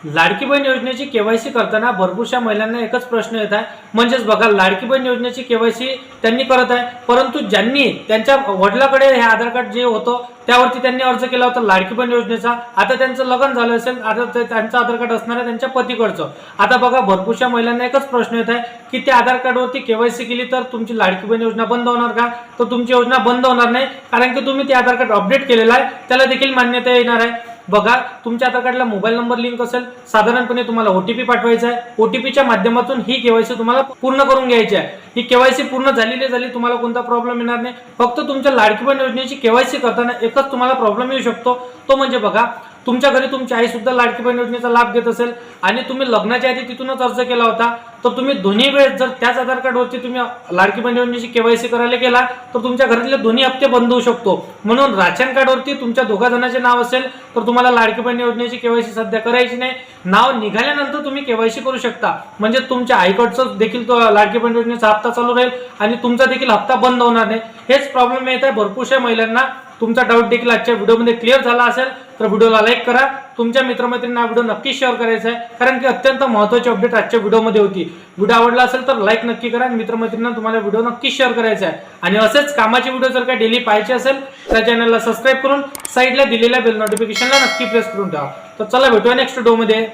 लाडकी बहीण योजनेची केवायसी करताना भरपूरशा महिलांना एकच प्रश्न येत आहे, म्हणजेच बघा लाडकी बहीण योजनेची केवायसी त्यांनी करत आहे, परंतु ज्यांनी त्यांच्या वडिलांकडे हे आधार कार्ड जे होतं त्यावरती त्यांनी अर्ज केला होता लाडकी बहीण योजनेचा, आता त्यांचं लग्न झालं असेल, आता त्यांचं आधार कार्ड असणार आहे त्यांच्या पतीकडचं. आता बघा भरपूरशा महिलांना एकच प्रश्न येत आहे की त्या आधार कार्डवरती केवायसी केली तर तुमची लाडकी बहीण योजना बंद होणार का? तर तुमची योजना बंद होणार नाही, कारण की तुम्ही ते आधार कार्ड अपडेट केलेलं आहे, त्याला देखील मान्यता येणार आहे. बघा तुमच्या आधार कार्डला मोबाईल नंबर लिंक असेल, साधारणपणे तुम्हाला ओटीपी पाठवायचा आहे, ओटीपीच्या माध्यमातून ही केवायसी तुम्हाला पूर्ण करून घ्यायची आहे. ही केवायसी पूर्ण झाली तुम्हाला कोणता प्रॉब्लेम येणार नाही. फक्त तुमच्या लाडकी बहीण योजनेची केवायसी करताना एकच तुम्हाला प्रॉब्लेम येऊ शकतो, तो म्हणजे बघा तुमच्या घरी तुमची आई सुद्धा लाडकी बहीण योजनेचा लाभ घेत असेल आणि तुम्ही लग्नाच्या आधी तिथूनच अर्ज केला होता, तर तुम्ही दोन्ही वेळेस जर त्याच आधार कार्डवरती तुम्ही लाडकी बहीण योजनेची केवायसी करायला गेला तर तुमच्या घरातले दोन्ही हप्ते बंद होऊ शकतो. म्हणून राशन कार्डवरती तुमच्या दोघा जणांचे नाव असेल तर तुम्हाला लाडकी बहीण योजनेची केवायसी सध्या करायची नाही. नाव निघाल्यानंतर तुम्ही केवायसी करू शकता, म्हणजे तुमच्या आईकडचं देखील तो लाडकी बहीण योजनेचा हप्ता चालू राहील आणि तुमचा देखील हप्ता बंद होणार नाही. हेच प्रॉब्लेम येत आहे भरपूरशा महिलांना. तुमचा डाऊट देखील आजच्या व्हिडिओमध्ये क्लिअर झाला असेल तर व्हिडिओला लाईक करा, तुमच्या मित्रमैत्रिणींना व्हिडिओ नक्की शेअर करायचा आहे, कारण की अत्यंत महत्त्वाची अपडेट आजच्या व्हिडिओमध्ये होती. व्हिडिओ आवडला असेल तर लाईक नक्की करा आणि मित्रमैत्रिणींना तुम्हाला व्हिडिओ नक्की शेअर करायचा आहे. आणि असेच कामाचे व्हिडिओ जर का डेली पाहायचे असेल तर चॅनलला सबस्क्राईब करून साईडला दिलेल्या बेल नोटिफिकेशनला नक्की प्रेस करून ठेवा. तर चला भेटूया नेक्स्ट व्हिडिओमध्ये.